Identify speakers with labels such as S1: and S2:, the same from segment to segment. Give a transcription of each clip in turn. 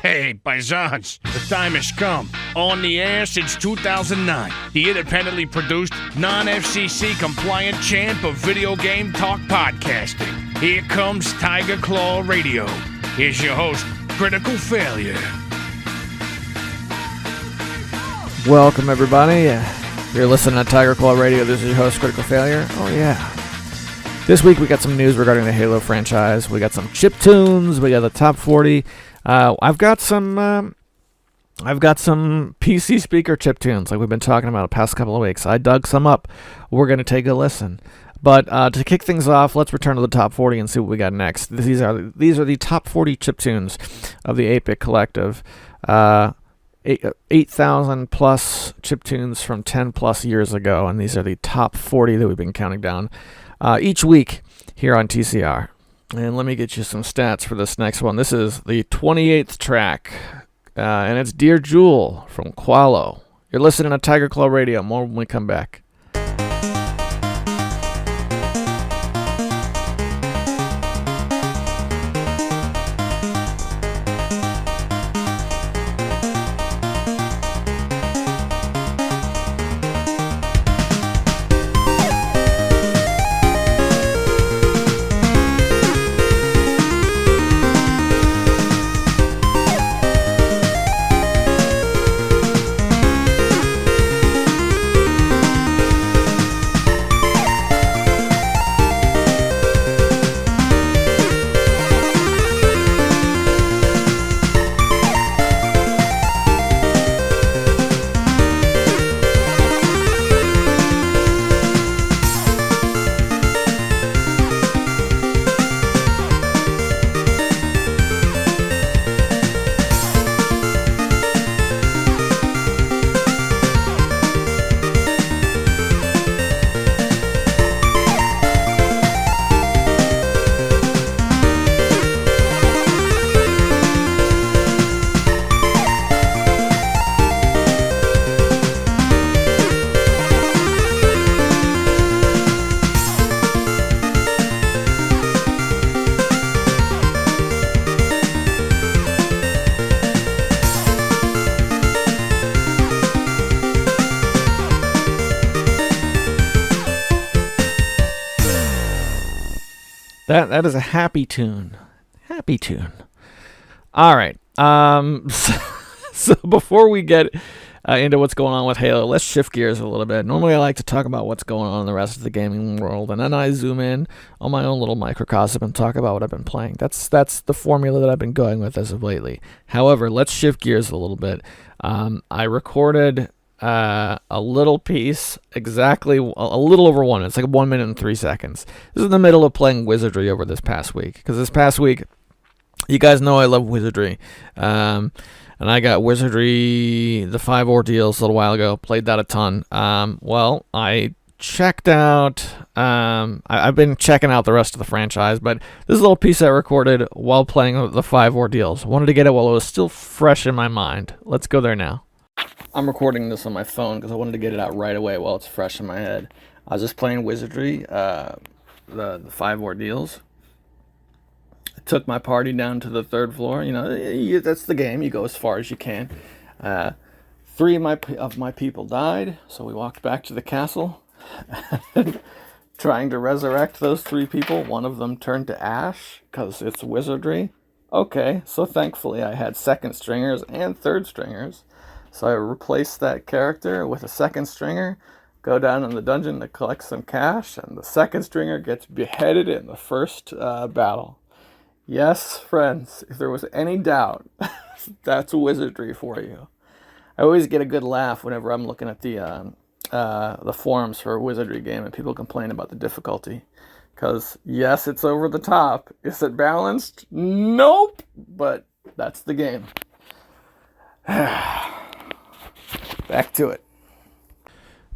S1: Hey, paisans, the time has come. On the air since 2009, the independently produced, non-FCC compliant champ of video game talk podcasting. Here comes Tiger Claw Radio. Here's your host, Critical Failure.
S2: Welcome, everybody. You're listening to Tiger Claw Radio. This is your host, Critical Failure. Oh, yeah. This week, we got some news regarding the Halo franchise. We got some chip tunes. We got the top 40. I've got some PC speaker chip tunes like we've been talking about the past couple of weeks. I dug some up. We're going to take a listen. But to kick things off, let's return to the top 40 and see what we got next. These are the top 40 chip tunes of the 8-Bit Collective. 8,000 plus chip tunes from 10 plus years ago, and these are the top 40 that we've been counting down each week here on TCR. And let me get you some stats for this next one. This is the 28th track, and it's Dear Jewel from Qualo. You're listening to Tiger Claw Radio. More when we come back. That is a happy tune. Happy tune. All right. So before we get into what's going on with Halo, let's shift gears a little bit. Normally I like to talk about what's going on in the rest of the gaming world, and then I zoom in on my own little microcosm and talk about what I've been playing. That's the formula that I've been going with as of lately. However, let's shift gears a little bit. I recorded a little piece, exactly a little over 1 minute. It's like 1 minute and 3 seconds. This is in the middle of playing Wizardry over this past week, because this past week, you guys know I love Wizardry, and I got Wizardry, the 5 Ordeals a little while ago, played that a ton. Well, I checked out, I've been checking out the rest of the franchise, but this is a little piece I recorded while playing the 5 Ordeals. I wanted to get it while it was still fresh in my mind. Let's go there now. I'm recording this on my phone because I wanted to get it out right away while it's fresh in my head. I was just playing Wizardry, the 5 Ordeals. I took my party down to the 3rd floor. You know, that's the game. You go as far as you can. 3 of my people died, so we walked back to the castle. Trying to resurrect those 3 people. One of them turned to ash because it's Wizardry. Okay, so thankfully I had 2nd stringers and 3rd stringers. So I replaced that character with a 2nd stringer, go down in the dungeon to collect some cash, and the 2nd stringer gets beheaded in the 1st battle. Yes, friends, if there was any doubt, that's Wizardry for you. I always get a good laugh whenever I'm looking at the forums for a Wizardry game and people complain about the difficulty. Because, yes, it's over the top. Is it balanced? Nope! But that's the game. Back to it.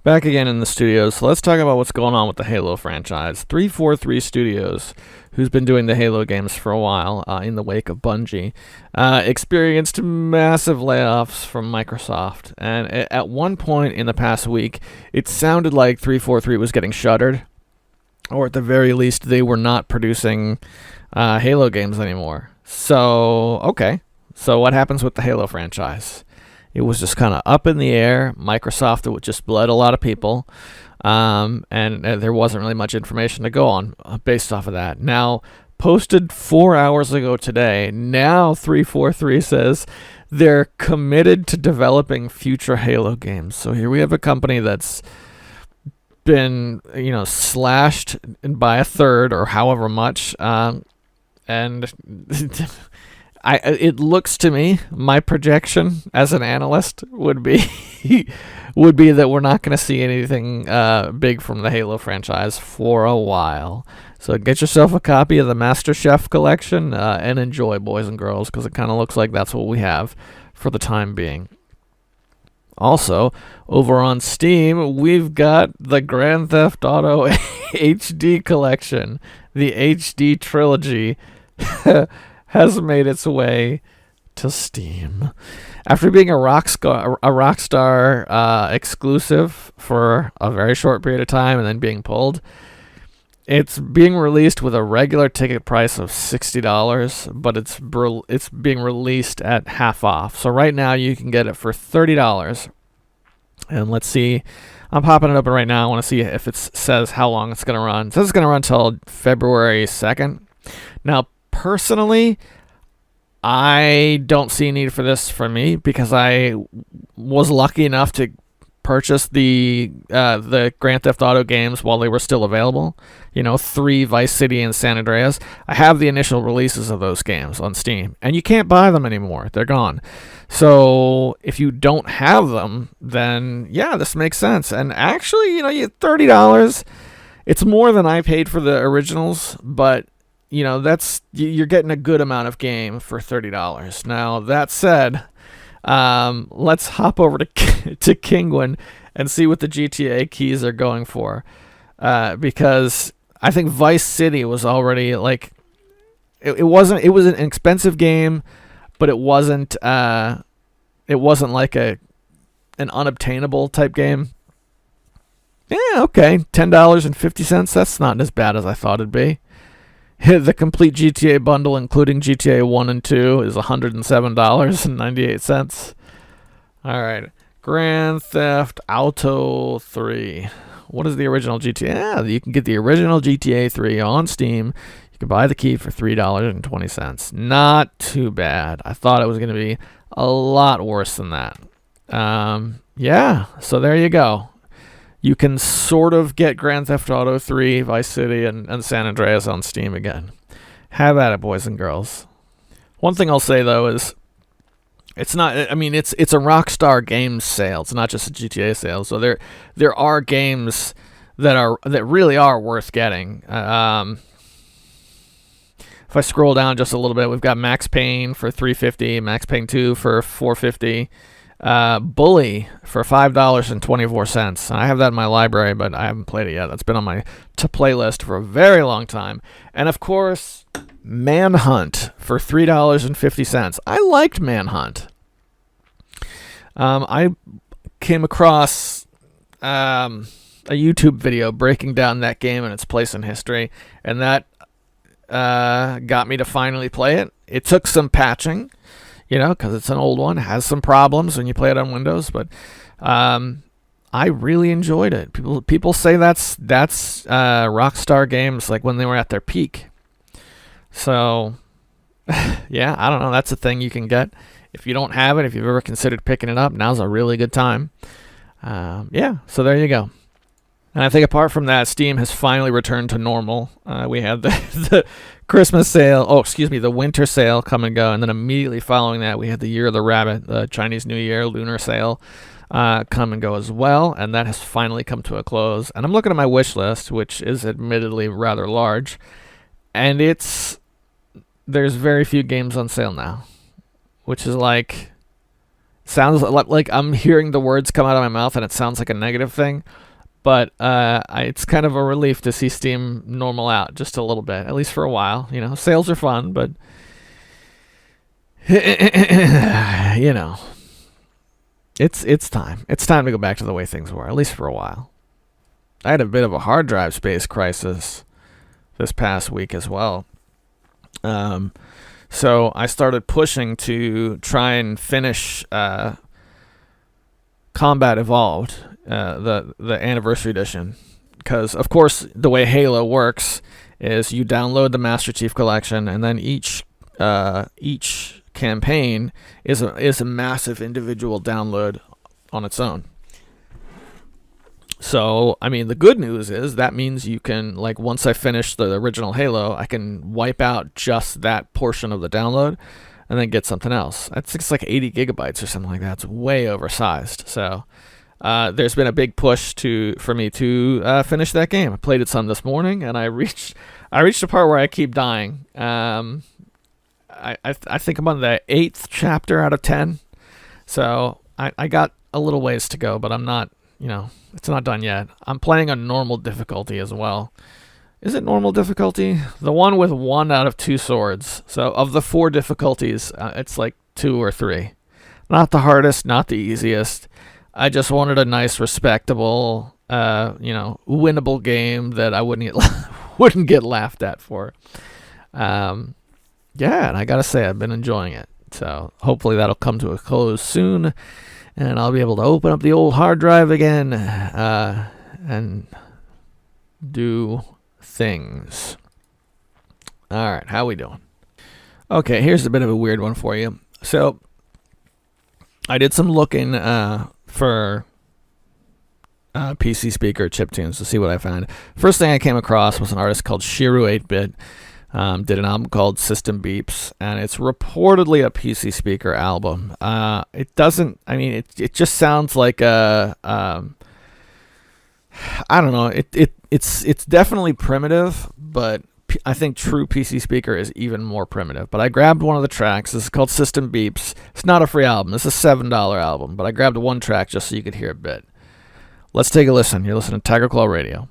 S2: Back again in the studios, so let's talk about what's going on with the Halo franchise. 343 Studios, who's been doing the Halo games for a while in the wake of Bungie, experienced massive layoffs from Microsoft. And at one point in the past week, it sounded like 343 was getting shuttered, or at the very least, they were not producing Halo games anymore. So, okay. So what happens with the Halo franchise? It was just kind of up in the air. Microsoft just bled a lot of people, and there wasn't really much information to go on based off of that. Now, posted 4 hours ago today, now 343 says they're committed to developing future Halo games. So here we have a company that's been, slashed by a third or however much, and it looks to me, my projection as an analyst would be that we're not going to see anything big from the Halo franchise for a while. So get yourself a copy of the Master Chef collection and enjoy, boys and girls, because it kind of looks like that's what we have for the time being. Also, over on Steam, we've got the Grand Theft Auto HD collection. The HD trilogy has made its way to Steam. After being a Rockstar exclusive for a very short period of time and then being pulled, it's being released with a regular ticket price of $60, but it's being released at half off. So right now you can get it for $30. And let's see. I'm popping it open right now. I want to see if it says how long it's going to run. It says it's going to run until February 2nd. Now, personally, I don't see a need for this for me because I was lucky enough to purchase the Grand Theft Auto games while they were still available. 3 Vice City and San Andreas. I have the initial releases of those games on Steam, and you can't buy them anymore. They're gone. So if you don't have them, then yeah, this makes sense. And actually, you $30. It's more than I paid for the originals, but that's you're getting a good amount of game for $30. Now that said, let's hop over to Kingwin and see what the GTA keys are going for, because I think Vice City was already like it was an expensive game, but it wasn't like an unobtainable type game. Yeah, okay, $10.50. That's not as bad as I thought it'd be. The complete GTA bundle, including GTA 1 and 2, is $107.98. All right. Grand Theft Auto 3. What is the original GTA? Yeah, you can get the original GTA 3 on Steam. You can buy the key for $3.20. Not too bad. I thought it was going to be a lot worse than that. Yeah, so there you go. You can sort of get Grand Theft Auto 3, Vice City, and San Andreas on Steam again. Have at it, boys and girls. One thing I'll say, though, is it's not. I mean, it's a Rockstar Games sale. It's not just a GTA sale. So there are games that really are worth getting. If I scroll down just a little bit, we've got Max Payne for $3.50, Max Payne 2 for $4.50. Bully for $5.24. I have that in my library, but I haven't played it yet. That's been on my to-play list for a very long time. And of course, Manhunt for $3.50. I liked Manhunt. I came across a YouTube video breaking down that game and its place in history, and that got me to finally play it. It took some patching, because it's an old one. It has some problems when you play it on Windows, but I really enjoyed it. People say that's Rockstar Games like when they were at their peak. So, yeah, I don't know. That's a thing you can get. If you don't have it, if you've ever considered picking it up, now's a really good time. Yeah, so there you go. And I think apart from that, Steam has finally returned to normal. We had the Christmas sale, the winter sale come and go, and then immediately following that, we had the Year of the Rabbit, the Chinese New Year lunar sale, come and go as well, and that has finally come to a close. And I'm looking at my wish list, which is admittedly rather large, and there's very few games on sale now, which is sounds like I'm hearing the words come out of my mouth, and it sounds like a negative thing. But it's kind of a relief to see Steam normal out just a little bit, at least for a while. Sales are fun, but it's time. It's time to go back to the way things were, at least for a while. I had a bit of a hard drive space crisis this past week as well. So I started pushing to try and finish Combat Evolved, the Anniversary Edition, because of course the way Halo works is you download the Master Chief Collection, and then each campaign is a massive individual download on its own. So, I mean, the good news is that means you can, like, once I finish the original Halo, I can wipe out just that portion of the download and then get something else. It's like 80 gigabytes or something like that. It's way oversized. So, there's been a big push for me to finish that game. I played it some this morning, and I reached a part where I keep dying. I think I'm on the 8th chapter out of 10. So, I got a little ways to go, but I'm not, it's not done yet. I'm playing on normal difficulty as well. Is it normal difficulty? The one with 1 out of 2 swords. So of the 4 difficulties, it's like 2 or 3. Not the hardest, not the easiest. I just wanted a nice, respectable, winnable game that I wouldn't get laughed at for. And I gotta say, I've been enjoying it. So hopefully that'll come to a close soon, and I'll be able to open up the old hard drive again and do things. All right, how we doing? Okay, here's a bit of a weird one for you. So I did some looking for PC speaker chiptunes to see what I found. First thing I came across was an artist called Shiru 8-Bit. Did an album called System Beeps, and it's reportedly a PC speaker album. It doesn't, it just sounds like a, I don't know, it's definitely primitive, but I think true PC speaker is even more primitive. But I grabbed one of the tracks. This is called System Beeps. It's not a free album. This is a $7 album, but I grabbed one track just so you could hear a bit. Let's take a listen. You're listening to Tiger Claw Radio.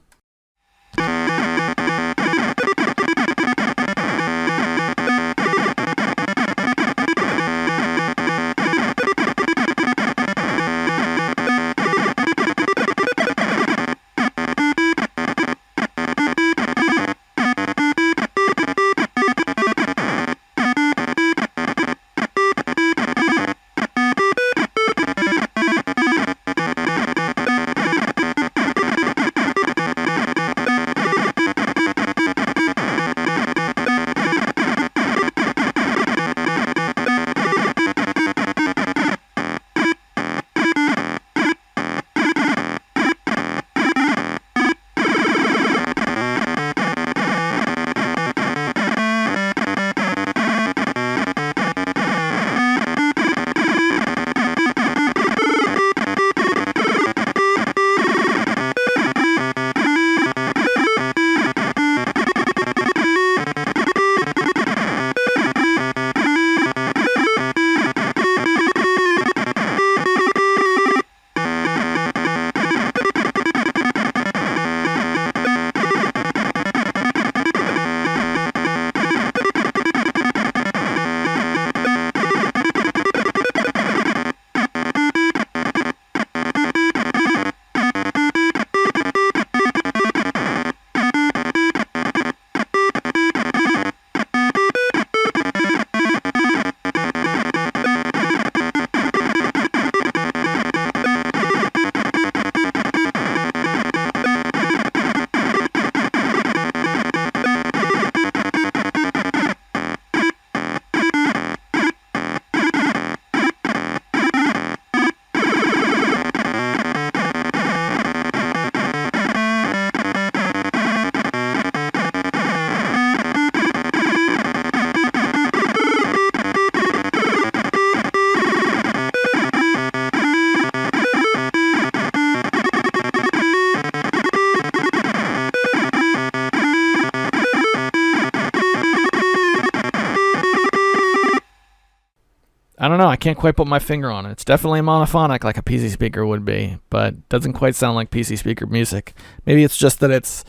S2: I don't know. I can't quite put my finger on it. It's definitely monophonic like a PC speaker would be, but doesn't quite sound like PC speaker music. Maybe it's just that it's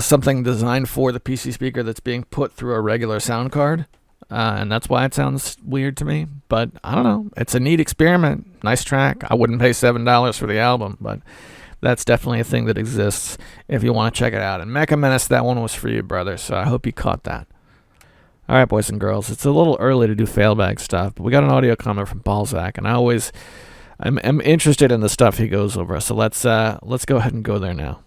S2: something designed for the PC speaker that's being put through a regular sound card, and that's why it sounds weird to me. But I don't know. It's a neat experiment. Nice track. I wouldn't pay $7 for the album, but that's definitely a thing that exists if you want to check it out. And Mecha Menace, that one was for you, brother, so I hope you caught that. All right, boys and girls, it's a little early to do failbag stuff, but we got an audio comment from Balzac, and I'm interested in the stuff he goes over. So let's go ahead and go there now.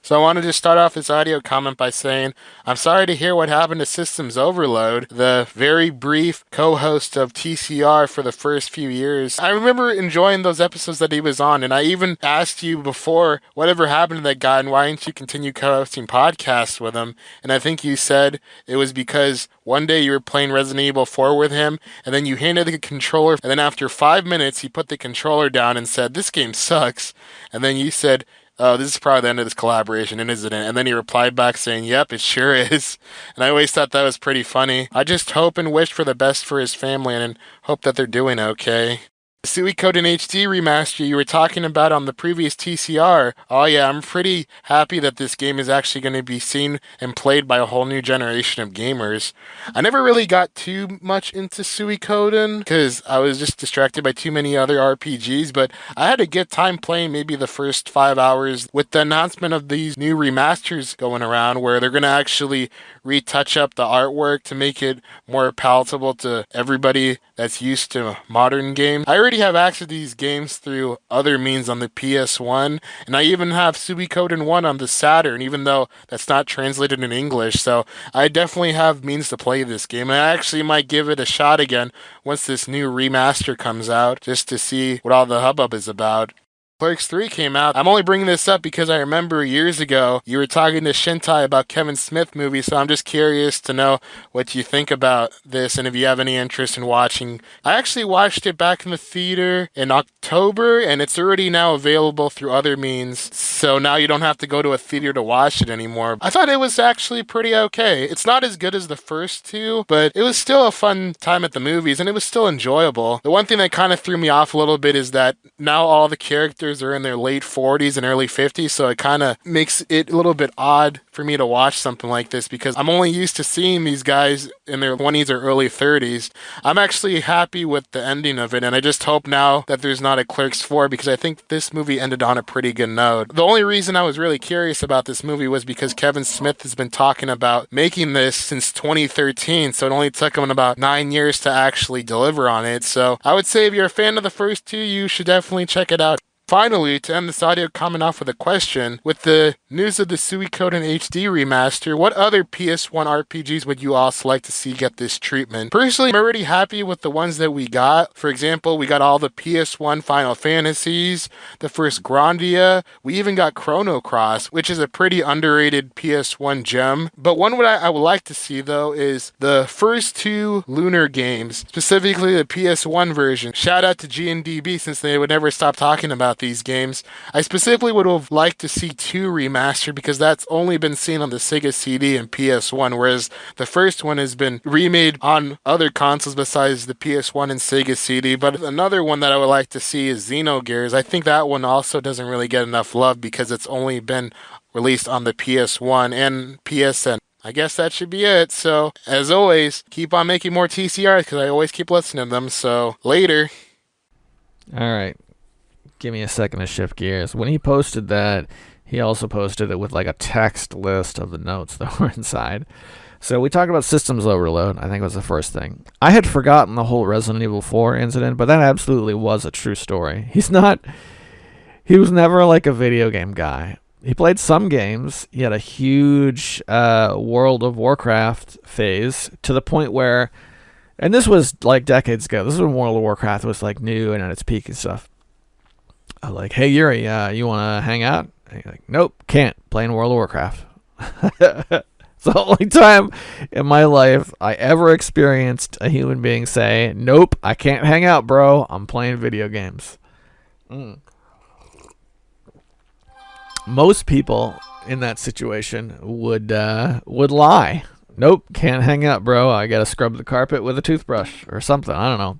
S3: So I wanted to start off this audio comment by saying, I'm sorry to hear what happened to Systems Overload, the very brief co-host of TCR for the first few years. I remember enjoying those episodes that he was on, and I even asked you before, whatever happened to that guy, and why didn't you continue co-hosting podcasts with him? And I think you said it was because one day you were playing Resident Evil 4 with him, and then you handed the controller, and then after 5 minutes, he put the controller down and said, this game sucks. And then you said, oh, this is probably the end of this collaboration, isn't it? And then he replied back saying, yep, it sure is. And I always thought that was pretty funny. I just hope and wish for the best for his family and hope that they're doing okay. Suikoden HD remaster you were talking about on the previous TCR. Oh yeah, I'm pretty happy that this game is actually going to be seen and played by a whole new generation of gamers. I never really got too much into Suikoden because I was just distracted by too many other RPGs, but I had a good time playing maybe the first 5 hours with the announcement of these new remasters going around where they're going to actually retouch up the artwork to make it more palatable to everybody that's used to modern games. I already have access to these games through other means on the PS1, and I even have Suikoden 1 on the Saturn, even though that's not translated in English, so I definitely have means to play this game, and I actually might give it a shot again once this new remaster comes out, just to see what all the hubbub is about. Clerks 3 came out. I'm only bringing this up because I remember years ago you were talking to Shintai about Kevin Smith movies, so I'm just curious to know what you think about this and if you have any interest in watching. I actually watched it back in the theater in October, and it's already now available through other means, so now you don't have to go to a theater to watch it anymore. I thought it was actually pretty okay. It's not as good as the first two, but it was still a fun time at the movies, and it was still enjoyable. The one thing that kind of threw me off a little bit is that now all the characters are in their late 40s and early 50s, so it kind of makes it a little bit odd for me to watch something like this because I'm only used to seeing these guys in their 20s or early 30s. I'm actually happy with the ending of it, and I just hope now that there's not a Clerks 4 because I think this movie ended on a pretty good note. The only reason I was really curious about this movie was because Kevin Smith has been talking about making this since 2013, so it only took him about 9 years to actually deliver on it. So I would say if you're a fan of the first two, you should definitely check it out. Finally, to end this audio comment off with a question, with the news of the Suikoden HD remaster, what other PS1 RPGs would you also like to see get this treatment? Personally, I'm already happy with the ones that we got. For example, we got all the PS1 Final Fantasies, the first Grandia, we even got Chrono Cross, which is a pretty underrated PS1 gem. But one what I would like to see, though, is the first two Lunar games, specifically the PS1 version. Shout out to GNDB since they would never stop talking about these games. I specifically would have liked to see 2 remastered because that's only been seen on the Sega CD and PS1, whereas the first one has been remade on other consoles besides the PS1 and Sega CD. But another one that I would like to see is Xenogears. I think that one also doesn't really get enough love because it's only been released on the PS1 and PSN. I guess that should be it. So, as always, keep on making more TCRs because I always keep listening to them. So, later.
S2: All right. Give me a second to shift gears. When he posted that, he also posted it with like a text list of the notes that were inside. So we talked about systems overload. I think was the first thing. I had forgotten the whole Resident Evil 4 incident, but that absolutely was a true story. He was never like a video game guy. He played some games. He had a huge World of Warcraft phase to the point where, and this was like decades ago. This is when World of Warcraft was like new and at its peak and stuff. I'm like, hey Yuri, you want to hang out? And he's like, nope, can't. Playing World of Warcraft. It's the only time in my life I ever experienced a human being say, nope, I can't hang out, bro. I'm playing video games. Most people in that situation would lie. Nope, can't hang out, bro. I gotta scrub the carpet with a toothbrush or something. I don't know.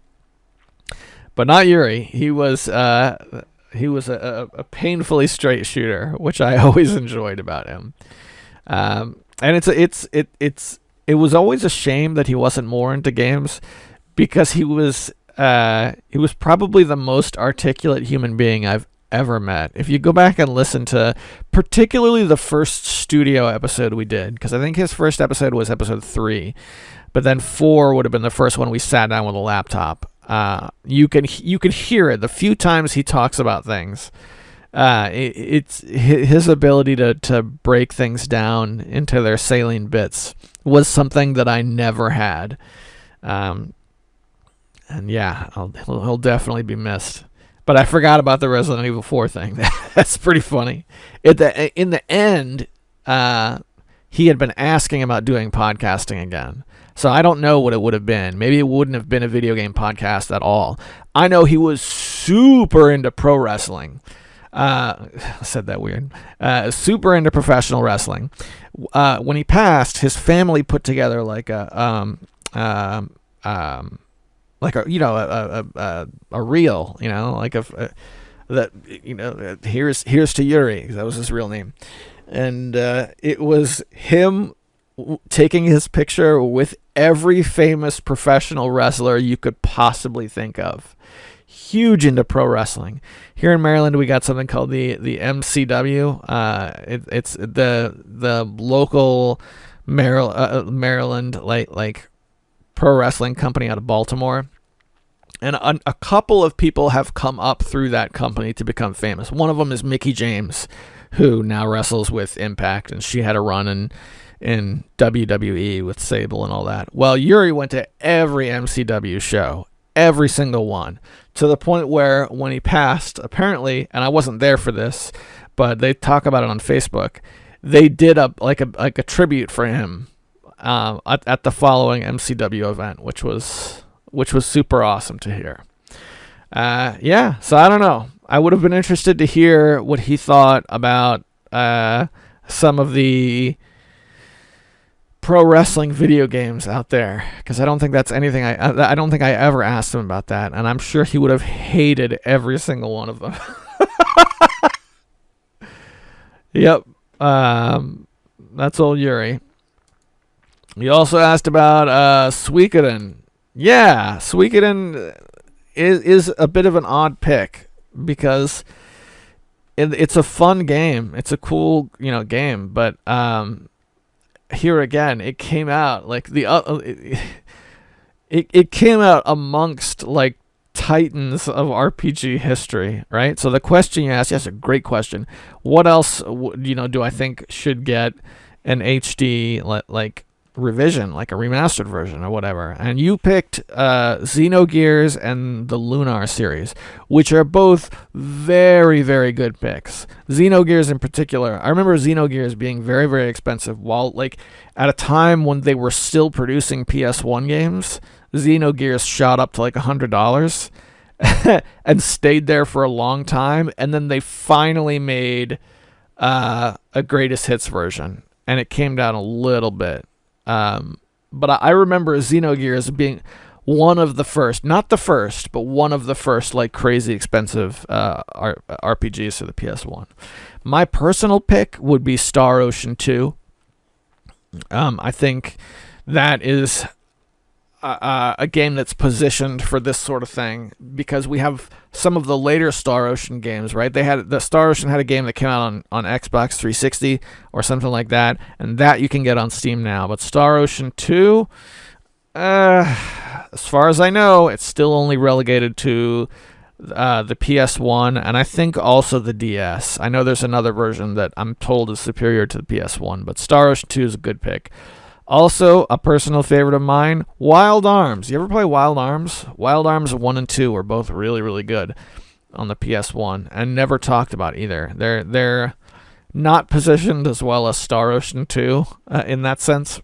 S2: But not Yuri. He was a painfully straight shooter, which I always enjoyed about him. And it was always a shame that he wasn't more into games, because he was probably the most articulate human being I've ever met. If you go back and listen to particularly the first studio episode we did, because I think his first episode was episode 3, but then 4 would have been the first one we sat down with a laptop. You can hear it the few times he talks about things. It's his ability to break things down into their salient bits was something that I never had. And yeah, he'll definitely be missed. But I forgot about the Resident Evil 4 thing. That's pretty funny. In the end, he had been asking about doing podcasting again. So I don't know what it would have been. Maybe it wouldn't have been a video game podcast at all. I know he was super into pro wrestling. I said that weird. Super into professional wrestling. When he passed, his family put together like a reel, like that, here's to Yuri, 'cause that was his real name, and it was him taking his picture with every famous professional wrestler you could possibly think of. Huge into pro wrestling. Here in Maryland, we got something called the MCW. It's the local Maryland like pro wrestling company out of Baltimore. And a couple of people have come up through that company to become famous. One of them is Mickie James, who now wrestles with Impact, and she had a run in WWE with Sable and all that. Well, Yuri went to every MCW show, every single one, to the point where when he passed, apparently, and I wasn't there for this, but they talk about it on Facebook, they did a tribute for him at the following MCW event, which was super awesome to hear. So I don't know. I would have been interested to hear what he thought about some of the pro wrestling video games out there, because I don't think that's anything. I don't think I ever asked him about that, and I'm sure he would have hated every single one of them. Yep. That's old Yuri. You also asked about Suikoden. Yeah, Suikoden is a bit of an odd pick because it's a fun game. It's a cool, game, but here again, it came out like it came out amongst like titans of RPG history, right? So the question you asked, yes, a great question. What else, do I think should get an HD like revision, like a remastered version or whatever? And you picked Xenogears and the Lunar series, which are both very, very good picks. Xenogears in particular, I remember Xenogears being very, very expensive, while like at a time when they were still producing PS1 games. Xenogears shot up to like $100 and stayed there for a long time, and then they finally made a greatest hits version, and it came down a little bit. But I remember Xenogears being one of the first, not the first, but one of the first like crazy expensive RPGs for the PS1. My personal pick would be Star Ocean 2. I think that is a game that's positioned for this sort of thing, because we have some of the later Star Ocean games, right? The Star Ocean had a game that came out on Xbox 360 or something like that, and that you can get on Steam now. But Star Ocean 2, as far as I know, it's still only relegated to the PS1, and I think also the DS. I know there's another version that I'm told is superior to the PS1, but Star Ocean 2 is a good pick. Also, a personal favorite of mine, Wild Arms. You ever play Wild Arms? Wild Arms 1 and 2 were both really, really good on the PS1 and never talked about either. They're not positioned as well as Star Ocean 2 in that sense.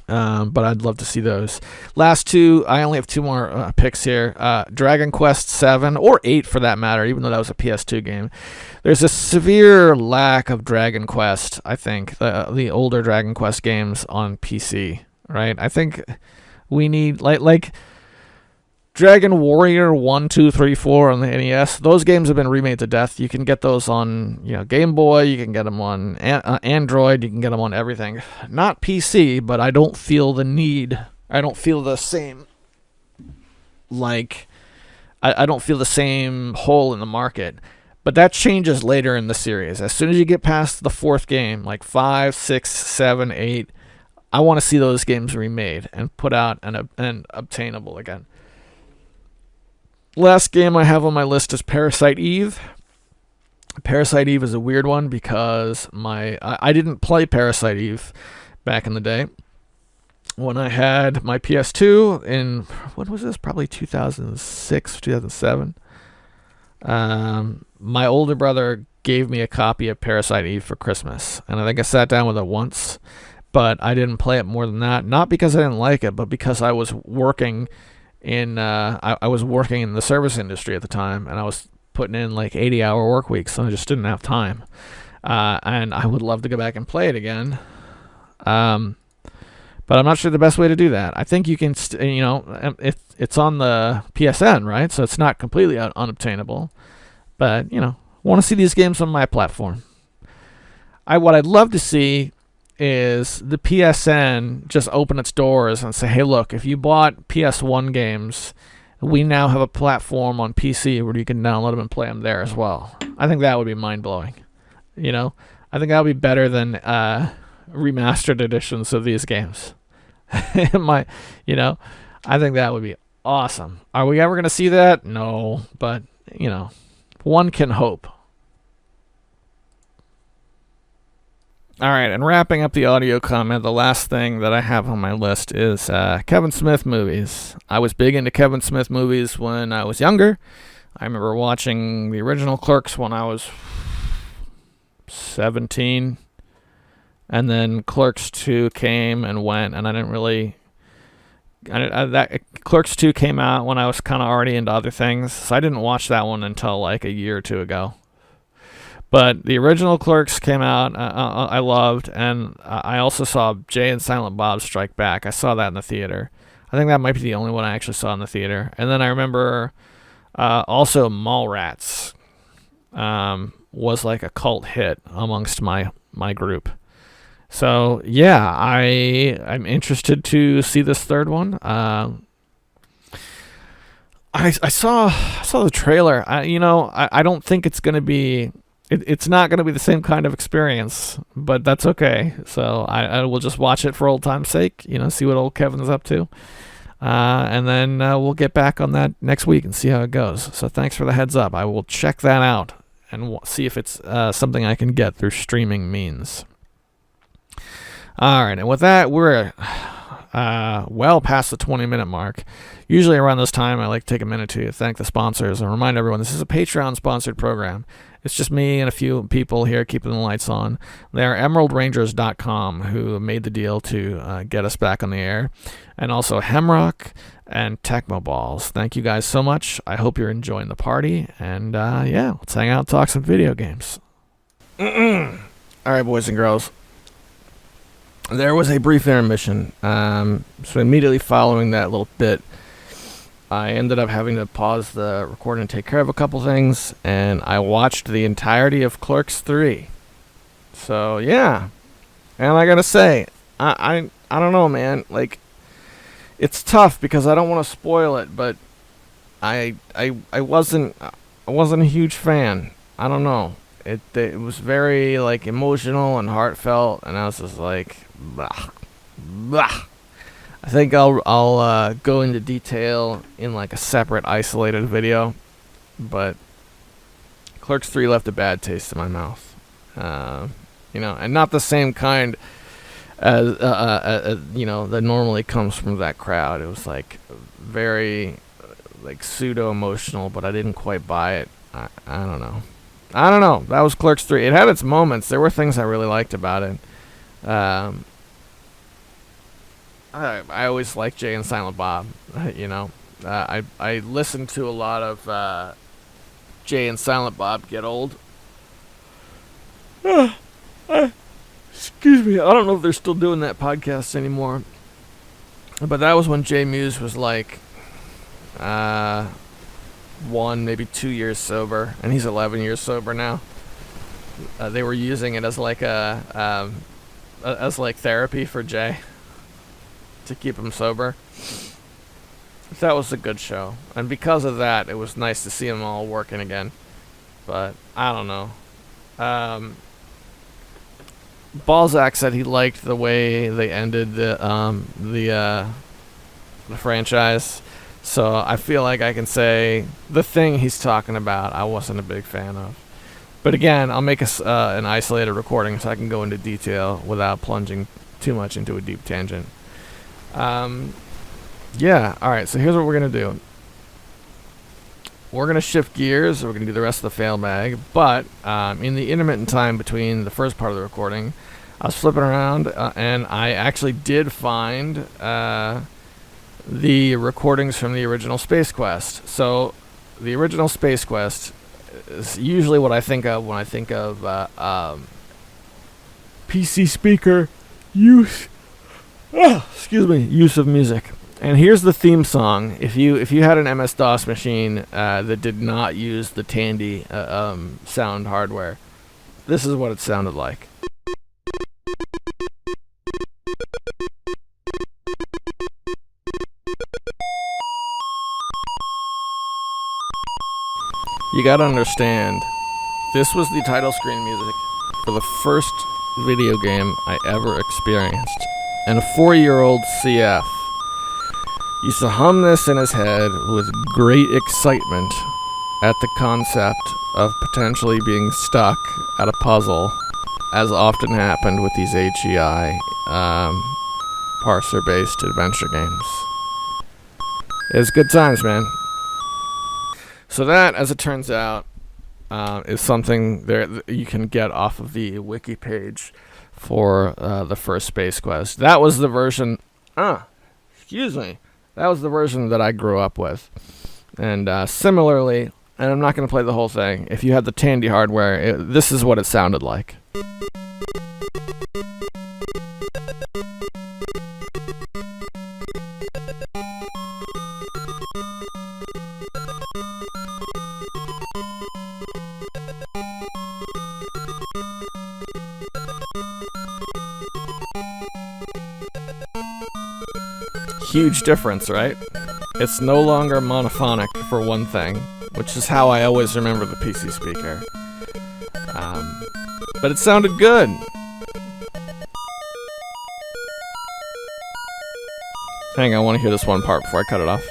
S2: But I'd love to see those. Last two, I only have two more picks here. Dragon Quest 7, or 8 for that matter, even though that was a PS2 game. There's a severe lack of Dragon Quest, I think, the older Dragon Quest games on PC, right? I think we need, like Dragon Warrior 1, 2, 3, 4 on the NES. Those games have been remade to death. You can get those on Game Boy. You can get them on Android. You can get them on everything. Not PC, but I don't feel the need. I don't feel the same, I don't feel the same hole in the market. But that changes later in the series. As soon as you get past the fourth game, like 5, 6, 7, 8, I want to see those games remade and put out and obtainable again. Last game I have on my list is Parasite Eve. Parasite Eve is a weird one because I didn't play Parasite Eve back in the day. When I had my PS2 in, what was this? Probably 2006, 2007. My older brother gave me a copy of Parasite Eve for Christmas, and I think I sat down with it once, but I didn't play it more than that. Not because I didn't like it, but because I was working in I was working in the service industry at the time, and I was putting in like 80-hour work weeks, so I just didn't have time. And I would love to go back and play it again. But I'm not sure the best way to do that. I think you can, it's on the PSN, right? So it's not completely unobtainable. But, want to see these games on my platform. What I'd love to see is the PSN just open its doors and say, hey, look, if you bought PS1 games, we now have a platform on PC where you can download them and play them there as well. I think that would be mind-blowing. I think that would be better than remastered editions of these games. I think that would be awesome. Are we ever going to see that? No, but, one can hope. All right, and wrapping up the audio comment, the last thing that I have on my list is Kevin Smith movies. I was big into Kevin Smith movies when I was younger. I remember watching the original Clerks when I was 17. And then Clerks 2 came and went, and I didn't really... Clerks 2 came out when I was kind of already into other things, so I didn't watch that one until like a year or two ago. But the original Clerks came out, I loved, and I also saw Jay and Silent Bob Strike Back. I saw that in the theater. I think that might be the only one I actually saw in the theater. And then I remember also Mallrats was like a cult hit amongst my group. So yeah, I'm interested to see this third one. I saw the trailer. I don't think it's gonna be. It's not gonna be the same kind of experience, but that's okay. So I will just watch it for old time's sake. See what old Kevin's up to, and then we'll get back on that next week and see how it goes. So thanks for the heads up. I will check that out and see if it's something I can get through streaming means. All right, and with that, we're well past the 20-minute mark. Usually around this time, I like to take a minute to thank the sponsors and remind everyone this is a Patreon-sponsored program. It's just me and a few people here keeping the lights on. They're EmeraldRangers.com, who made the deal to get us back on the air, and also Hemrock and Tecmo Balls. Thank you guys so much. I hope you're enjoying the party, and let's hang out and talk some video games. All right, boys and girls. There was a brief intermission, so immediately following that little bit, I ended up having to pause the recording and take care of a couple things, and I watched the entirety of Clerks 3. So, yeah. And I gotta say, I don't know, man. Like, it's tough because I don't want to spoil it, but I wasn't a huge fan. I don't know. It was very, like, emotional and heartfelt, and I was just like, blah, blah. I think I'll go into detail in, like, a separate, isolated video, but Clerks 3 left a bad taste in my mouth. And not the same kind as, that normally comes from that crowd. It was, like, very, like, pseudo-emotional, but I didn't quite buy it. I don't know. That was Clerks 3. It had its moments. There were things I really liked about it. I always liked Jay and Silent Bob. I listened to a lot of Jay and Silent Bob Get Old. Excuse me. I don't know if they're still doing that podcast anymore. But that was when Jay Muse was like 1, maybe 2 years sober, and he's 11 years sober now. They were using it as like therapy for Jay to keep him sober. That was a good show, and because of that, it was nice to see them all working again. but I don't know. Balzac said he liked the way they ended the franchise, so I feel like I can say the thing he's talking about I wasn't a big fan of. But again, I'll make an isolated recording so I can go into detail without plunging too much into a deep tangent. Yeah, alright, so here's what we're going to do. We're going to shift gears, we're going to do the rest of the fail bag, but in the intermittent time between the first part of the recording, I was flipping around and I actually did find the recordings from the original Space Quest. So, the original Space Quest is usually what I think of when I think of PC speaker use of music. And here's the theme song. If you had an MS-DOS machine that did not use the Tandy sound hardware, this is what it sounded like. You gotta understand, this was the title screen music for the first video game I ever experienced. And a 4-year-old CF used to hum this in his head with great excitement at the concept of potentially being stuck at a puzzle, as often happened with these HEI parser-based adventure games. It was good times, man. So that, as it turns out, is something there you can get off of the wiki page for the first Space Quest. That was the version... That was the version that I grew up with. And similarly, and I'm not going to play the whole thing, if you had the Tandy hardware, this is what it sounded like. Huge difference, right? It's no longer monophonic, for one thing, which is how I always remember the PC speaker. But it sounded good. Hang on, I want to hear this one part before I cut it off.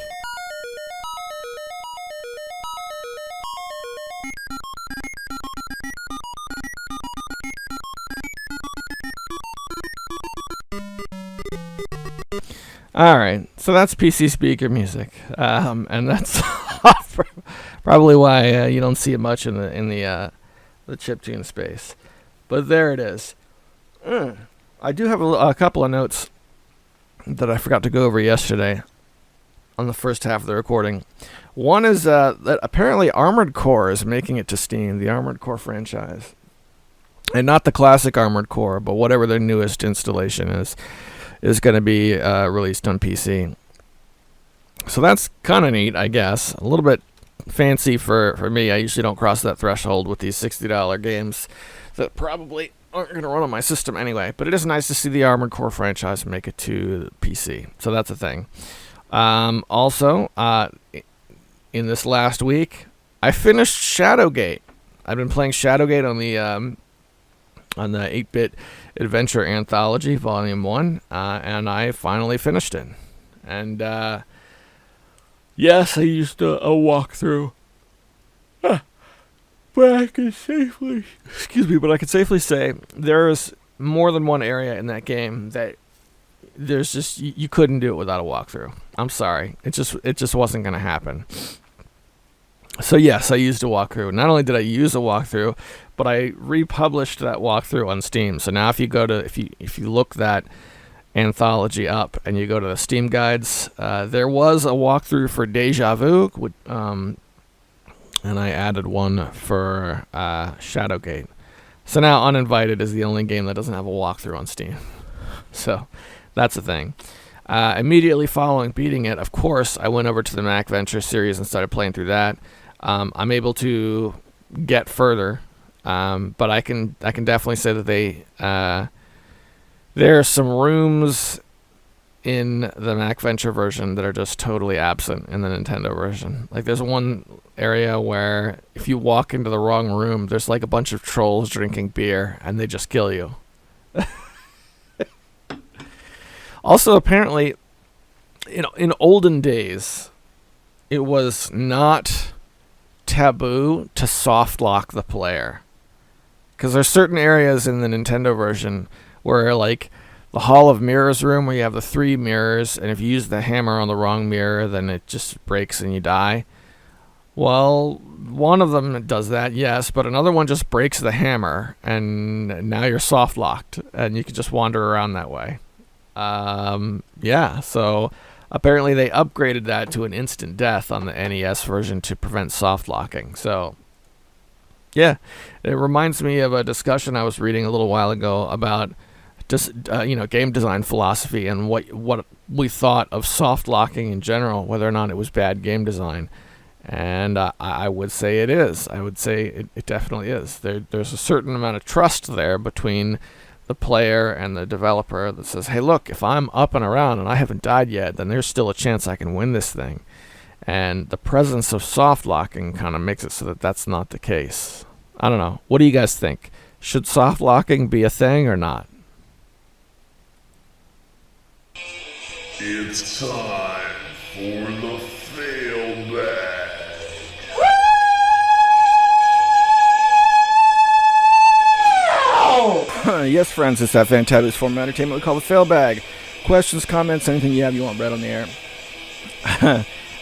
S2: Alright, so that's PC speaker music, and that's probably why you don't see it much in the chiptune space. But there it is. I do have a couple of notes that I forgot to go over yesterday on the first half of the recording. One is that apparently Armored Core is making it to Steam, the Armored Core franchise. And not the classic Armored Core, but whatever their newest installation is going to be released on PC. So that's kind of neat, I guess. A little bit fancy for me. I usually don't cross that threshold with these $60 games that probably aren't going to run on my system anyway. But it is nice to see the Armored Core franchise make it to PC. So that's a thing. Also, in this last week, I finished Shadowgate. I've been playing Shadowgate on the 8-Bit Adventure Anthology, Volume 1, and I finally finished it. And, yes, I used a walkthrough. But I can safely say there's more than one area in that game that there's just, you couldn't do it without a walkthrough. I'm sorry. It just wasn't going to happen. So yes, I used a walkthrough. Not only did I use a walkthrough, but I republished that walkthrough on Steam. So now if you look that anthology up and you go to the Steam guides, there was a walkthrough for Deja Vu, and I added one for Shadowgate. So now Uninvited is the only game that doesn't have a walkthrough on Steam. So that's the thing. Immediately following beating it, of course, I went over to the Mac Venture series and started playing through that. I'm able to get further, but I can definitely say that there are some rooms in the Mac Venture version that are just totally absent in the Nintendo version. Like, there's one area where if you walk into the wrong room, there's like a bunch of trolls drinking beer, and they just kill you. Also, apparently, in olden days, it was not taboo to soft lock the player. Because there's certain areas in the Nintendo version where, like, the Hall of Mirrors room where you have the 3 mirrors, and if you use the hammer on the wrong mirror, then it just breaks and you die. Well, one of them does that, yes, but another one just breaks the hammer, and now you're soft locked, and you can just wander around that way. Yeah, so apparently they upgraded that to an instant death on the NES version to prevent soft locking. So, yeah, it reminds me of a discussion I was reading a little while ago about just game design philosophy and what we thought of soft locking in general, whether or not it was bad game design. And I would say it is. I would say it definitely is. There's a certain amount of trust there between the player and the developer that says, hey, look, if I'm up and around and I haven't died yet, then there's still a chance I can win this thing. And the presence of soft locking kind of makes it so that that's not the case. I don't know. What do you guys think? Should soft locking be a thing or not?
S1: It's time for the fail bag.
S4: Yes, friends, it's that fantabulous form of entertainment we call the fail bag. Questions, comments, anything you have you want read on the air.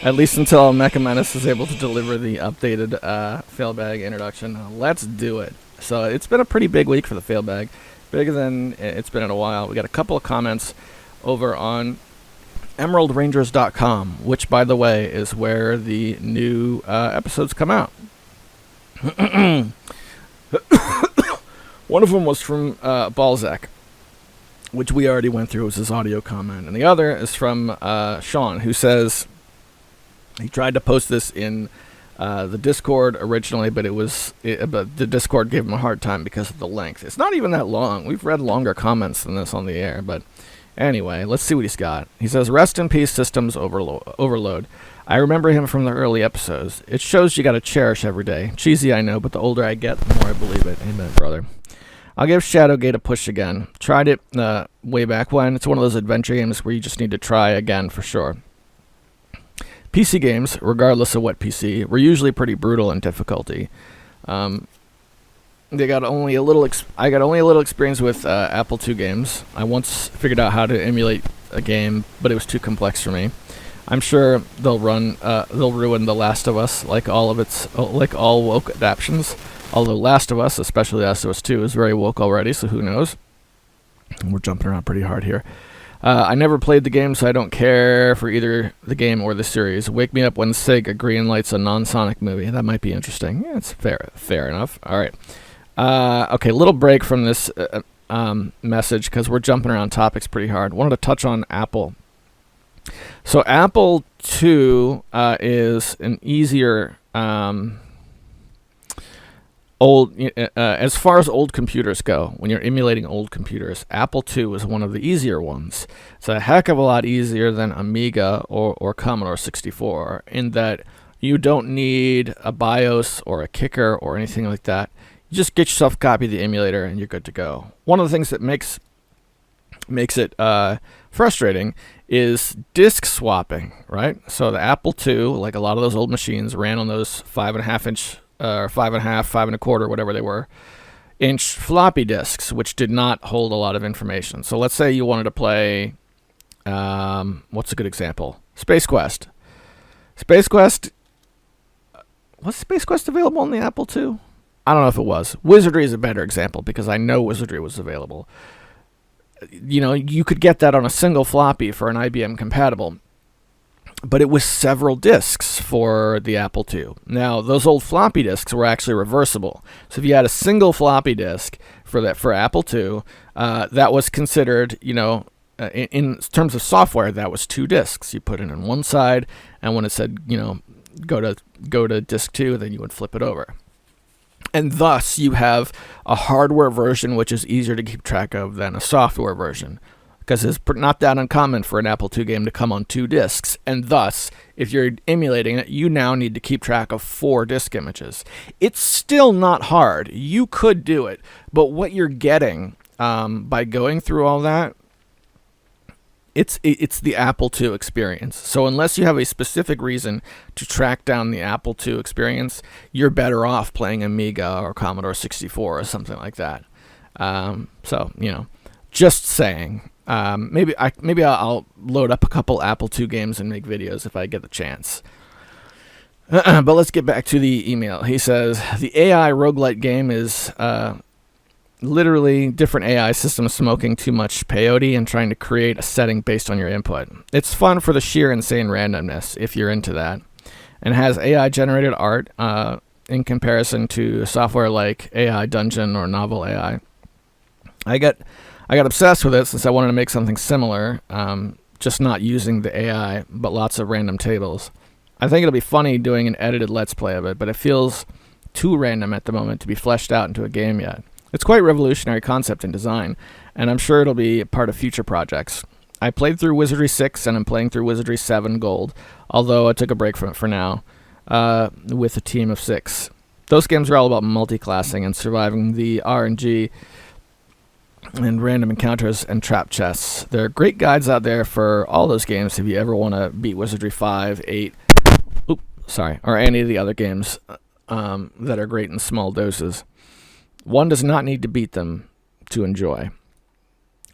S4: At least until Mecha Menace is able to deliver the updated fail bag introduction. Let's do it. So it's been a pretty big week for the fail bag. Bigger than it's been in a while. We got a couple of comments over on EmeraldRangers.com, which, by the way, is where the new episodes come out. One of them was from Balzac, which we already went through. It was his audio comment. And the other is from Sean, who says he tried to post this in the Discord originally, but but the Discord gave him a hard time because of the length. It's not even that long. We've read longer comments than this on the air, but anyway, let's see what he's got. He says, rest in peace, Systems Overload. I remember him from the early episodes. It shows you gotta cherish every day. Cheesy, I know, but the older I get, the more I believe it. Amen, brother. I'll give Shadowgate a push again. Tried it way back when. It's one of those adventure games where you just need to try again for sure. PC games, regardless of what PC, were usually pretty brutal in difficulty. I got only a little experience with Apple II games. I once figured out how to emulate a game, but it was too complex for me. I'm sure they'll ruin The Last of Us like all woke adaptions. Although Last of Us, especially Last of Us 2, is very woke already, so who knows? We're jumping around pretty hard here. I never played the game, so I don't care for either the game or the series. Wake me up when Sega greenlights a non-Sonic movie. That might be interesting. Yeah, it's fair enough. All right. Okay, little break from this message because we're jumping around topics pretty hard. Wanted to touch on Apple. So Apple II is an easier as far as old computers go. When you're emulating old computers, Apple II is one of the easier ones. It's a heck of a lot easier than Amiga or Commodore 64 in that you don't need a BIOS or a kicker or anything like that. You just get yourself a copy of the emulator and you're good to go. One of the things that makes it frustrating is disk swapping, right? So the Apple II, like a lot of those old machines, ran on those 5.5-inch or 5.5, 5.25, whatever they were, inch floppy disks, which did not hold a lot of information. So let's say you wanted to play, what's a good example? Space Quest. Was Space Quest available on the Apple II? I don't know if it was. Wizardry is a better example because I know Wizardry was available. You know, you could get that on a single floppy for an IBM compatible, but it was several disks for the Apple II. Now, those old floppy disks were actually reversible. So if you had a single floppy disk for Apple II, that was considered, in terms of software, that was 2 disks. You put it on one side, and when it said, go to disk 2, then you would flip it over. And thus, you have a hardware version which is easier to keep track of than a software version.
S2: because it's not that uncommon for an Apple II game to come on 2 discs, and thus, if you're emulating it, you now need to keep track of 4 disk images. It's still not hard. You could do it, but what you're getting by going through all that, it's the Apple II experience. So unless you have a specific reason to track down the Apple II experience, you're better off playing Amiga or Commodore 64 or something like that. So, just saying. Maybe I'll load up a couple Apple II games and make videos if I get the chance. But let's get back to the email. He says, the AI roguelite game is literally different AI systems smoking too much peyote and trying to create a setting based on your input. It's fun for the sheer insane randomness, if you're into that, and has AI-generated art in comparison to software like AI Dungeon or Novel AI. I got obsessed with it since I wanted to make something similar, just not using the AI, but lots of random tables. I think it'll be funny doing an edited Let's Play of it, but it feels too random at the moment to be fleshed out into a game yet. It's quite a revolutionary concept in design, and I'm sure it'll be part of future projects. I played through Wizardry 6, and I'm playing through Wizardry 7 Gold, although I took a break from it for now, with a team of 6. Those games are all about multi-classing and surviving the RNG and random encounters and trap chests. There are great guides out there for all those games if you ever want to beat Wizardry 5, 8, or any of the other games that are great in small doses. One does not need to beat them to enjoy.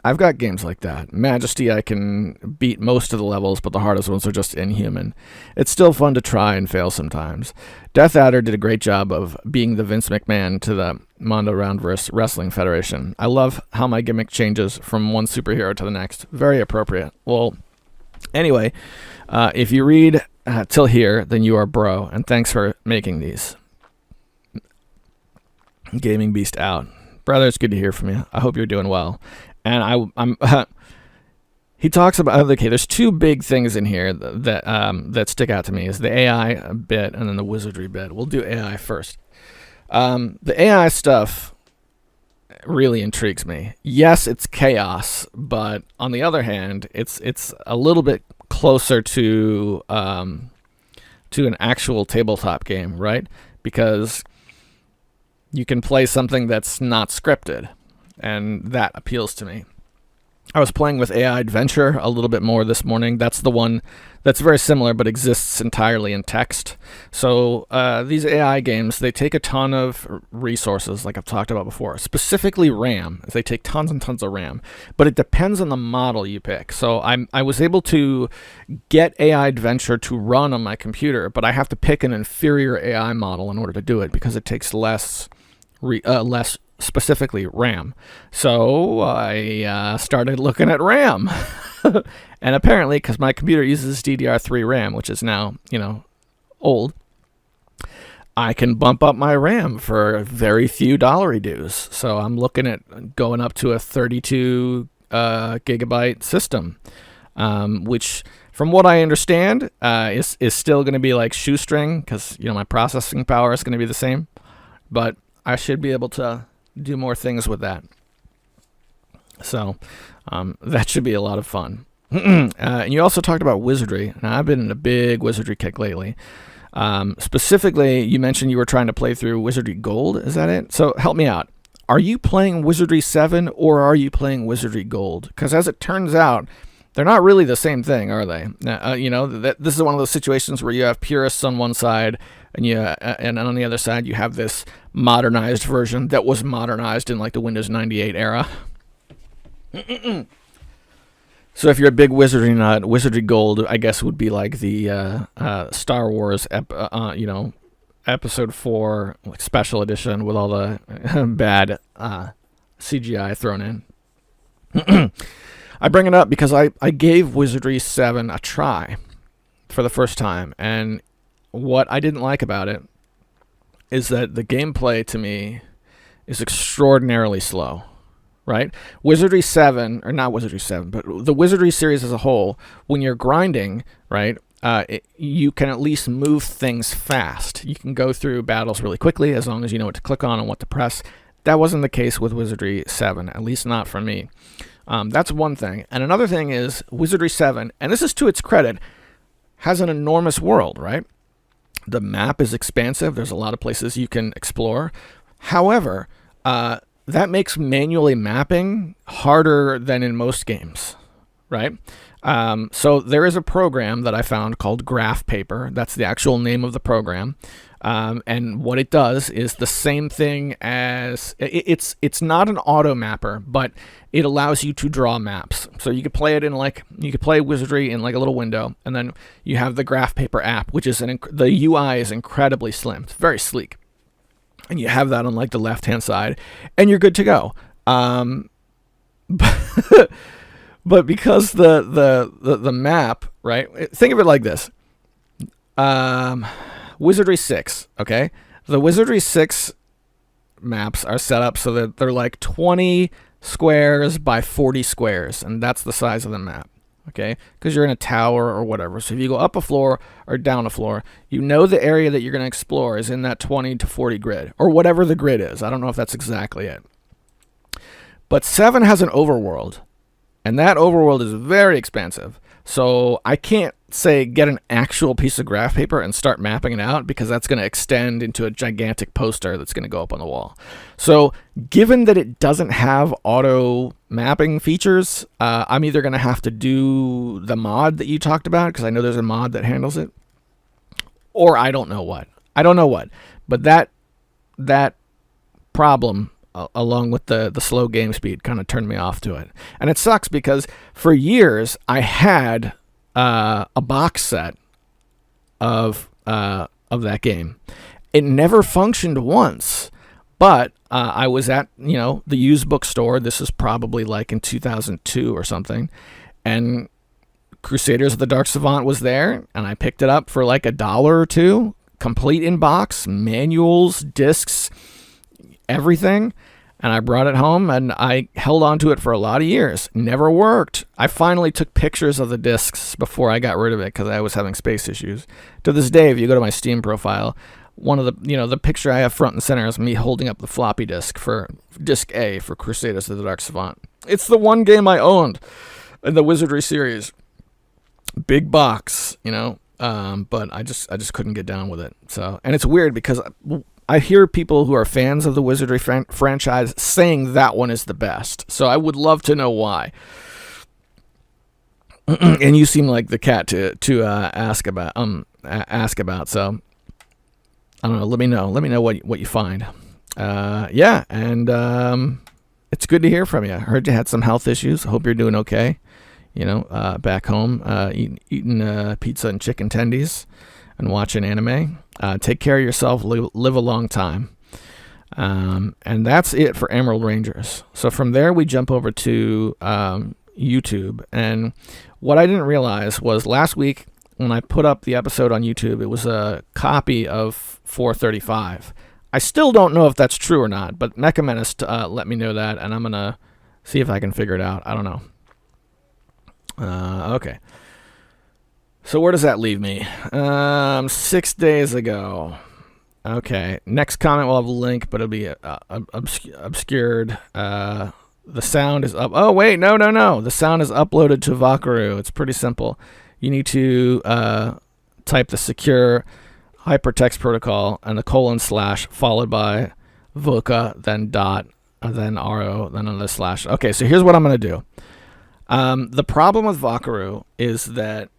S2: I've got games like that. Majesty, I can beat most of the levels, but the hardest ones are just inhuman. It's still fun to try and fail sometimes. Death Adder did a great job of being the Vince McMahon to the Mondo Roundverse Wrestling Federation. I love how my gimmick changes from one superhero to the next. Very appropriate. Well, anyway, if you read till here, then you are bro, and thanks for making these. Gaming Beast out. Brother, it's good to hear from you. I hope you're doing well. And I'm he talks about, okay, there's 2 big things in here that stick out to me, is the AI bit and then the wizardry bit. We'll do AI first. The AI stuff really intrigues me. Yes, it's chaos, but on the other hand, it's a little bit closer to an actual tabletop game, right? Because you can play something that's not scripted, and that appeals to me. I was playing with AI Adventure a little bit more this morning. That's the one that's very similar but exists entirely in text. So these AI games, they take a ton of resources, like I've talked about before, specifically RAM. They take tons and tons of RAM, but it depends on the model you pick. So I was able to get AI Adventure to run on my computer, but I have to pick an inferior AI model in order to do it because it takes less specifically RAM. So I started looking at RAM. And apparently, because my computer uses DDR3 RAM, which is now, old, I can bump up my RAM for very few dollar dues. So I'm looking at going up to a 32 gigabyte system, which, from what I understand, is still going to be like shoestring, because my processing power is going to be the same. But I should be able to do more things with that. So that should be a lot of fun. And you also talked about wizardry. Now, I've been in a big wizardry kick lately. Specifically, you mentioned you were trying to play through Wizardry Gold. Is that it? So help me out. Are you playing Wizardry 7 or are you playing Wizardry Gold? Because as it turns out, they're not really the same thing, are they? This is one of those situations where you have purists on one side, and on the other side you have this modernized version that was modernized in like the Windows 98 era. So if you're a big wizardry nut, Wizardry Gold, I guess, would be like the Star Wars, Episode 4 like special edition with all the bad CGI thrown in. I bring it up because I gave Wizardry 7 a try for the first time, and what I didn't like about it is that the gameplay to me is extraordinarily slow, right? Wizardry 7, or not Wizardry 7, but the Wizardry series as a whole, when you're grinding, right, you can at least move things fast. You can go through battles really quickly as long as you know what to click on and what to press. That wasn't the case with Wizardry 7, at least not for me. That's one thing. And another thing is Wizardry 7, and this is to its credit, has an enormous world, right? The map is expansive. There's a lot of places you can explore. However, that makes manually mapping harder than in most games, right? So there is a program that I found called Graph Paper. That's the actual name of the program. And what it does is the same thing as it's not an auto mapper, but it allows you to draw maps. So you could play it in you could play Wizardry in like a little window, and then you have the Graph Paper app, which is the UI is incredibly slim. It's very sleek, and you have that on like the left hand side, and you're good to go. But because the map, right? Think of it like this. Wizardry 6, okay? The Wizardry 6 maps are set up so that they're like 20 squares by 40 squares, and that's the size of the map, okay? Because you're in a tower or whatever. So if you go up a floor or down a floor, you know the area that you're going to explore is in that 20 to 40 grid, or whatever the grid is. I don't know if that's exactly it. But 7 has an overworld, and that overworld is very expansive. So I can't say get an actual piece of graph paper and start mapping it out, because that's going to extend into a gigantic poster that's going to go up on the wall. So given that it doesn't have auto mapping features, I'm either going to have to do the mod that you talked about, because I know there's a mod that handles it, or I don't know what. But that problem, along with the slow game speed, kind of turned me off to it. And it sucks because for years I had a box set of that game. It never functioned once, but I was at the used bookstore. This is probably like in 2002 or something, and Crusaders of the Dark Savant was there, and I picked it up for like $1 or $2, complete in box, manuals, discs, everything, and I brought it home, and I held on to it for a lot of years. Never worked. I finally took pictures of the discs before I got rid of it because I was having space issues. To this day, if you go to my Steam profile, one of the picture I have front and center is me holding up the floppy disk for disc A for Crusaders of the Dark Savant. It's the one game I owned in the Wizardry series. Big box, but I just couldn't get down with it. So, and it's weird because I hear people who are fans of the Wizardry franchise saying that one is the best. So I would love to know why. And you seem like the cat to ask about. So I don't know. Let me know what you find. Yeah, and it's good to hear from you. I heard you had some health issues. I hope you're doing okay. Back home, eating pizza and chicken tendies and watching anime. Take care of yourself. Live a long time. And that's it for Emerald Rangers. So from there, we jump over to YouTube. And what I didn't realize was last week when I put up the episode on YouTube, it was a copy of 435. I still don't know if that's true or not, but Mecha Menace let me know that, and I'm going to see if I can figure it out. I don't know. Okay. So where does that leave me? 6 days ago. Okay. Next comment will have a link, but it'll be obscured. The sound is up. Oh, wait. No. The sound is uploaded to Vakaru. It's pretty simple. You need to type the secure hypertext protocol and the : followed by voca, then dot, then ro, then another slash. Okay, so here's what I'm going to do. The problem with Vakaru is that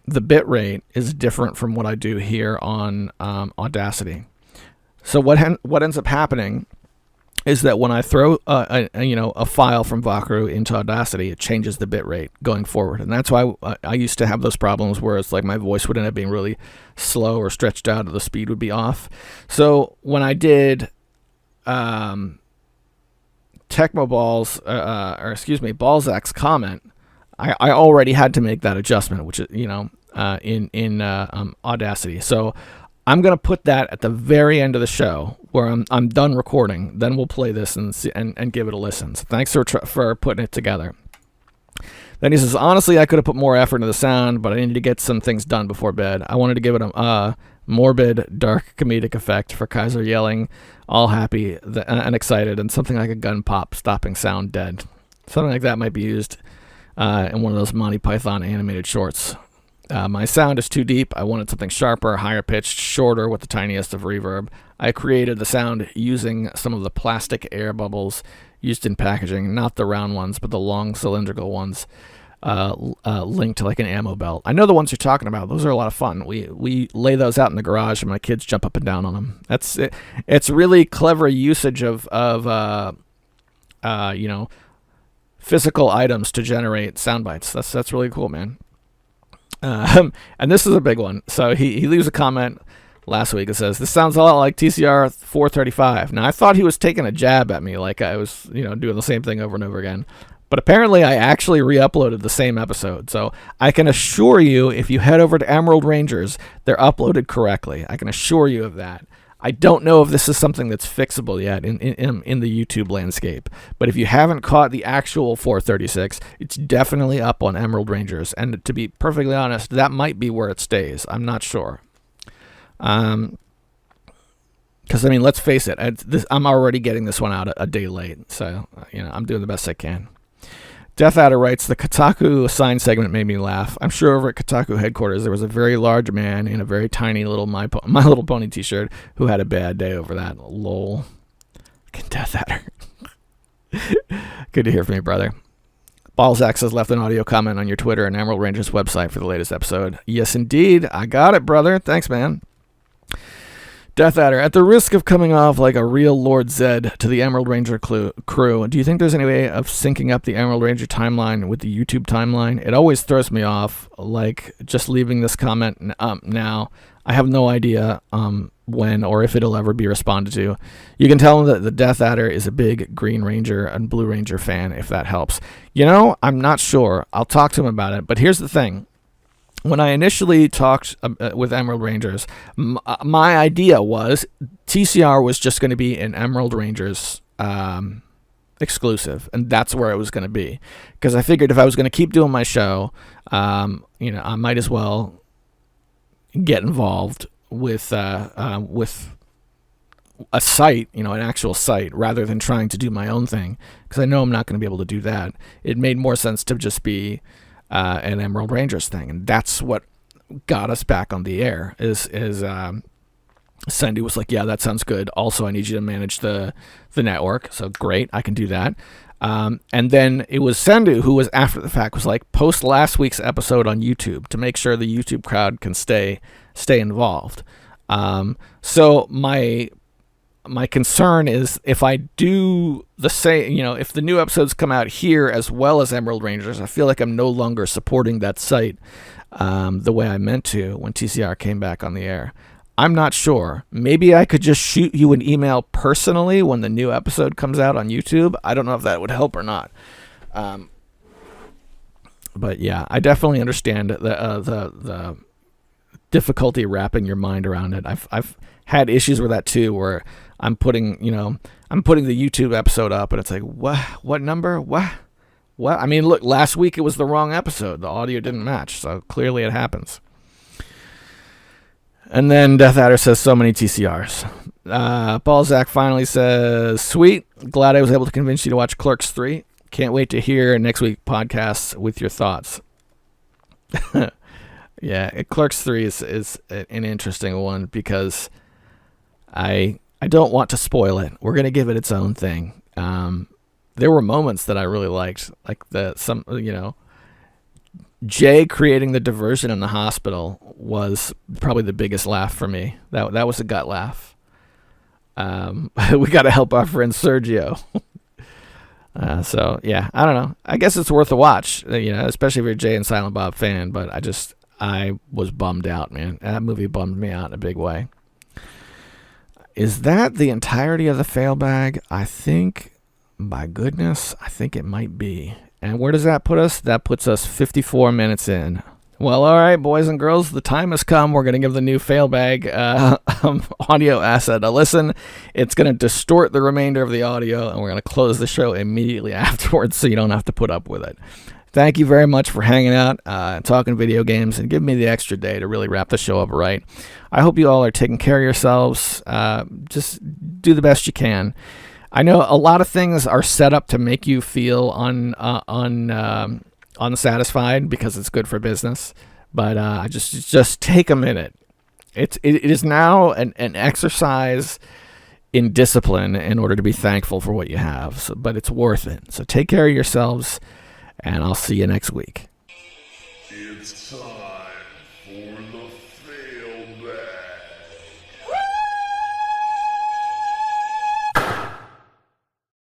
S2: the bit rate is different from what I do here on Audacity. So what ends up happening is that when I throw a file from Vakaru into Audacity, it changes the bit rate going forward, and that's why I used to have those problems where it's like my voice would end up being really slow or stretched out, or the speed would be off. So when I did Tecmo Balzac's comment, I already had to make that adjustment, which is in Audacity. So I'm gonna put that at the very end of the show where I'm done recording. Then we'll play this and give it a listen. So thanks for putting it together. Then he says, honestly, I could have put more effort into the sound, but I needed to get some things done before bed. I wanted to give it a morbid, dark, comedic effect for Kaiser yelling, all happy and excited, and something like a gun pop stopping sound dead. Something like that might be used in one of those Monty Python animated shorts. My sound is too deep. I wanted something sharper, higher pitched, shorter with the tiniest of reverb. I created the sound using some of the plastic air bubbles used in packaging, not the round ones, but the long cylindrical ones linked to like an ammo belt. I know the ones you're talking about. Those are a lot of fun. We lay those out in the garage, and my kids jump up and down on them. That's it. It's really clever usage of physical items to generate sound bites. That's really cool, man. And this is a big one. So he leaves a comment last week. It says, "This sounds a lot like TCR 435." Now, I thought he was taking a jab at me, like I was, doing the same thing over and over again. But apparently, I actually re-uploaded the same episode. So I can assure you, if you head over to Emerald Rangers, they're uploaded correctly. I can assure you of that. I don't know if this is something that's fixable yet in the YouTube landscape. But if you haven't caught the actual 436, it's definitely up on Emerald Rangers. And to be perfectly honest, that might be where it stays. I'm not sure. Because, let's face it, I'm already getting this one out a day late. So, I'm doing the best I can. Death Adder writes, "The Kotaku sign segment made me laugh. I'm sure over at Kotaku headquarters there was a very large man in a very tiny little My Little Pony t-shirt who had a bad day over that. Lol." Death Adder. Good to hear from you, brother. Balzac has left an audio comment on your Twitter and Emerald Rangers website for the latest episode. Yes, indeed. I got it, brother. Thanks, man. Death Adder, at the risk of coming off like a real Lord Zed to the Emerald Ranger crew, do you think there's any way of syncing up the Emerald Ranger timeline with the YouTube timeline? It always throws me off, like just leaving this comment now. I have no idea when or if it'll ever be responded to. You can tell him that the Death Adder is a big Green Ranger and Blue Ranger fan, if that helps. I'm not sure. I'll talk to him about it, but here's the thing. When I initially talked with Emerald Rangers, my idea was TCR was just going to be an Emerald Rangers exclusive, and that's where it was going to be. Because I figured if I was going to keep doing my show, I might as well get involved with a site, an actual site, rather than trying to do my own thing. Because I know I'm not going to be able to do that. It made more sense to just be an Emerald Rangers thing, and that's what got us back on the air. Is Sandy was like, "Yeah, that sounds good. Also, I need you to manage the network." So great, I can do that. And then it was Sandu who was after the fact was like, "Post last week's episode on YouTube to make sure the YouTube crowd can stay involved." So my concern is if I do the same, if the new episodes come out here as well as Emerald Rangers, I feel like I'm no longer supporting that site the way I meant to when TCR came back on the air. I'm not sure. Maybe I could just shoot you an email personally when the new episode comes out on YouTube. I don't know if that would help or not. But yeah, I definitely understand the difficulty wrapping your mind around it. I've had issues with that too, where I'm putting the YouTube episode up, and it's like, what number? What? I mean, look, last week it was the wrong episode. The audio didn't match, so clearly it happens. And then Death Adder says, "So many TCRs." Balzac finally says, "Sweet. Glad I was able to convince you to watch Clerks 3. Can't wait to hear next week's podcasts with your thoughts." Yeah, Clerks 3 is an interesting one because I don't want to spoil it. We're going to give it its own thing. There were moments that I really liked, like Jay creating the diversion in the hospital was probably the biggest laugh for me. That was a gut laugh. We got to help our friend Sergio. So yeah, I don't know. I guess it's worth a watch, especially if you're a Jay and Silent Bob fan. But I was bummed out, man. That movie bummed me out in a big way. Is that the entirety of the fail bag? I think, by goodness, I think it might be. And where does that put us? That puts us 54 minutes in. Well, all right, boys and girls, the time has come. We're going to give the new fail bag audio asset a listen. It's going to distort the remainder of the audio, and we're going to close the show immediately afterwards so you don't have to put up with it. Thank you very much for hanging out, talking video games, and giving me the extra day to really wrap the show up right. I hope you all are taking care of yourselves. Just do the best you can. I know a lot of things are set up to make you feel unsatisfied because it's good for business, but just take a minute. It is now an exercise in discipline in order to be thankful for what you have. So, but it's worth it. So take care of yourselves, and I'll see you next week.
S5: It's time.